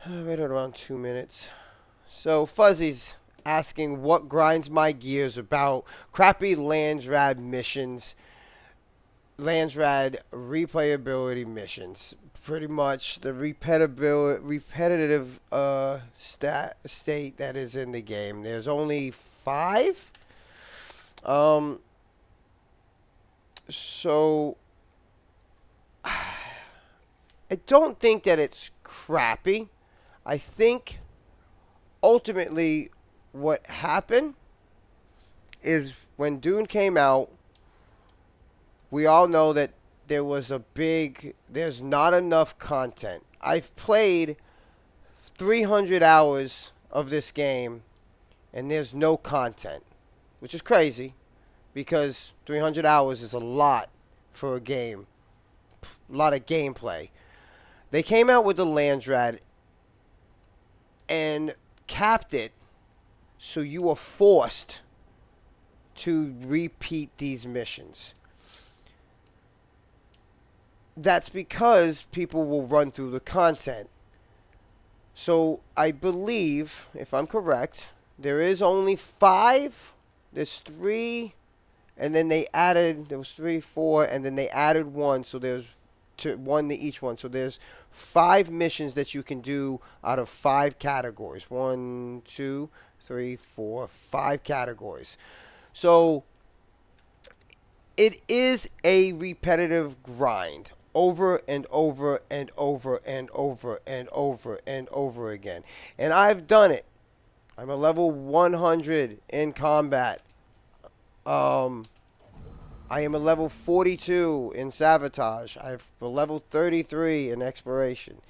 Right at around 2 minutes. So Fuzzy's asking what grinds my gears about crappy Lansrad missions, Lansrad replayability missions. Pretty much the repetitive state that is in the game. There's only five. Um, so I don't think that it's crappy. I think ultimately what happened is when Dune came out, we all know that there's not enough content. I've played 300 hours of this game and there's no content, which is crazy because 300 hours is a lot for a game, a lot of gameplay. They came out with the Landrad and capped it so you were forced to repeat these missions. That's because people will run through the content. So I believe, if I'm correct, there is only five. There's three, and then there was three, four, and then they added one. So there's one to each one. So there's five missions that you can do out of five categories. One, two, three, four, five categories. So it is a repetitive grind over and over and over and over and over and over again. And I've done it. I'm a level 100 in combat. Um, I am a level 42 in sabotage. I'm a level 33 in exploration.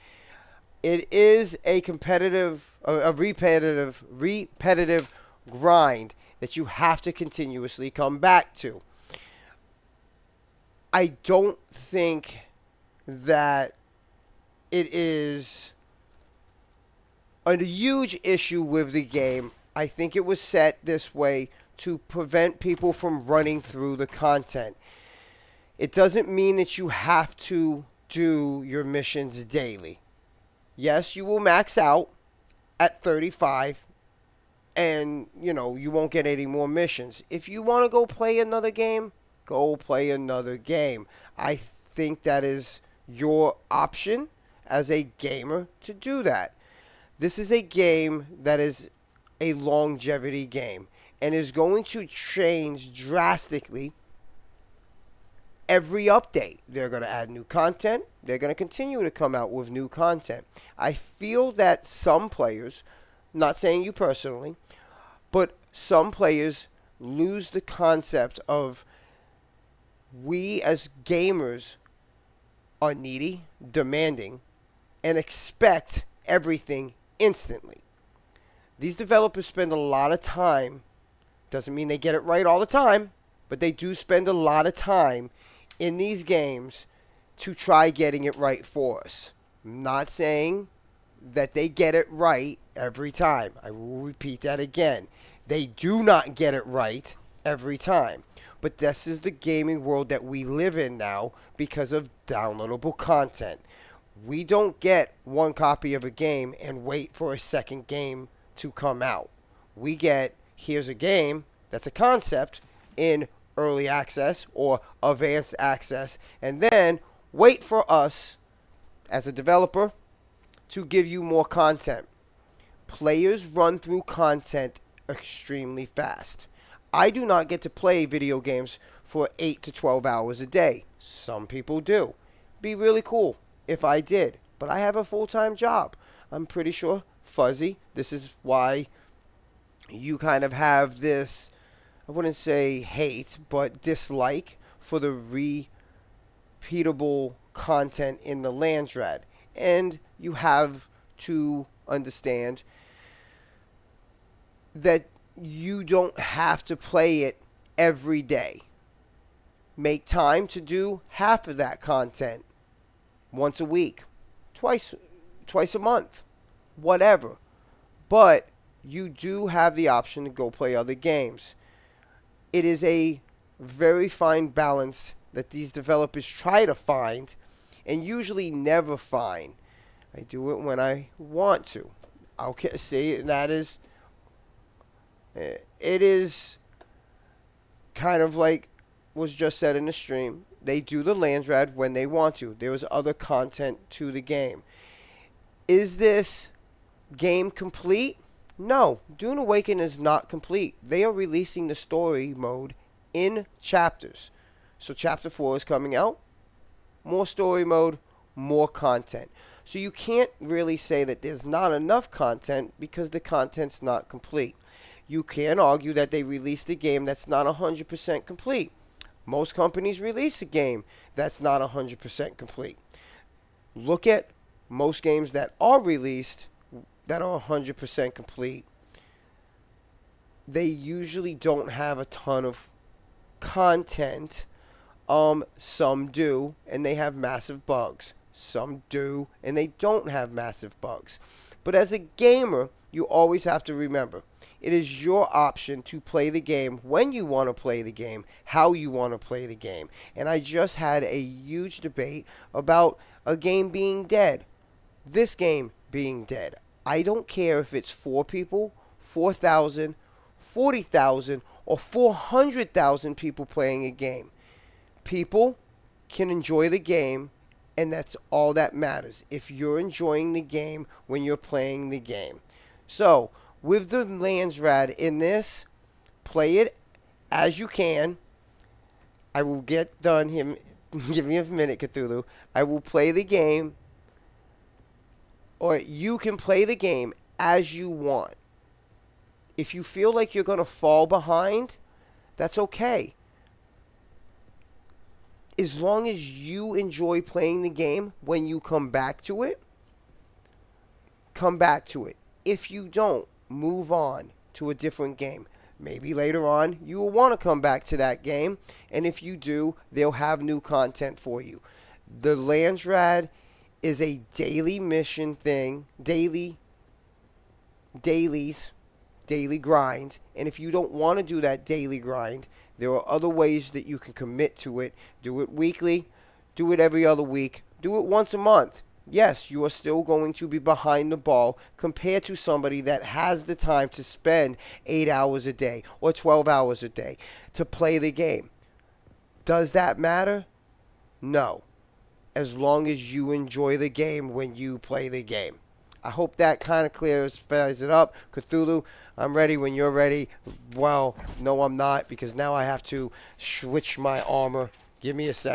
It is a repetitive grind that you have to continuously come back to. I don't think that it is a huge issue with the game. I think it was set this way to prevent people from running through the content. It doesn't mean that you have to do your missions daily. Yes, you will max out at 35 and, you won't get any more missions. If you want to go play another game, go play another game. I think that is your option as a gamer to do that. This is a game that is a longevity game and is going to change drastically every update. They're going to add new content. They're going to continue to come out with new content. I feel that some players, not saying you personally, but some players lose the concept of we as gamers are needy, demanding, and expect everything instantly. These developers spend a lot of time, doesn't mean they get it right all the time, but they do spend a lot of time in these games to try getting it right for us. I'm not saying that they get it right every time. I will repeat that again. They do not get it right every time. But this is the gaming world that we live in now because of downloadable content. We don't get one copy of a game and wait for a second game to come out. We get, here's a game that's a concept in early access or advanced access, and then wait for us as a developer to give you more content. Players run through content extremely fast. I do not get to play video games for 8 to 12 hours a day. Some people do. Be really cool if I did, but I have a full-time job. I'm pretty sure, Fuzzy, this is why you kind of have this, I wouldn't say hate, but dislike for the repeatable content in the Landrad. And you have to understand that you don't have to play it every day. Make time to do half of that content once a week, twice a month, whatever. But you do have the option to go play other games. It is a very fine balance that these developers try to find and usually never find. I do it when I want to. Okay, see, that is, it is kind of like was just said in the stream. They do the Lansrad when they want to. There is other content to the game. Is this game complete? No, Dune Awaken is not complete. They are releasing the story mode in chapters. So chapter 4 is coming out. More story mode, more content. So you can't really say that there's not enough content because the content's not complete. You can argue that they released a game that's not 100% complete. Most companies release a game that's not 100% complete. Look at most games that are released that are 100% complete. They usually don't have a ton of content. Some do, and they have massive bugs. Some do, and they don't have massive bugs. But as a gamer, you always have to remember, it is your option to play the game when you want to play the game, how you want to play the game. And I just had a huge debate about a game being dead. This game being dead. I don't care if it's 4 people, 4,000, 40,000, or 400,000 people playing a game. People can enjoy the game, and that's all that matters. If you're enjoying the game when you're playing the game. So, with the Lansrad in this, play it as you can. I will get done him. Give me a minute, Cthulhu. I will play the game, or you can play the game as you want. If you feel like you're going to fall behind, that's okay. As long as you enjoy playing the game when you come back to it, come back to it. If you don't, move on to a different game. Maybe later on you will want to come back to that game, and if you do, they'll have new content for you. The Lansrad is a daily mission thing, daily grind, and if you don't want to do that daily grind, there are other ways that you can commit to it. Do it weekly, do it every other week, do it once a month. Yes, you are still going to be behind the ball compared to somebody that has the time to spend 8 hours a day or 12 hours a day to play the game. Does that matter? No. As long as you enjoy the game when you play the game. I hope that kind of clears it up. Cthulhu, I'm ready when you're ready. Well, no, I'm not, because now I have to switch my armor. Give me a second.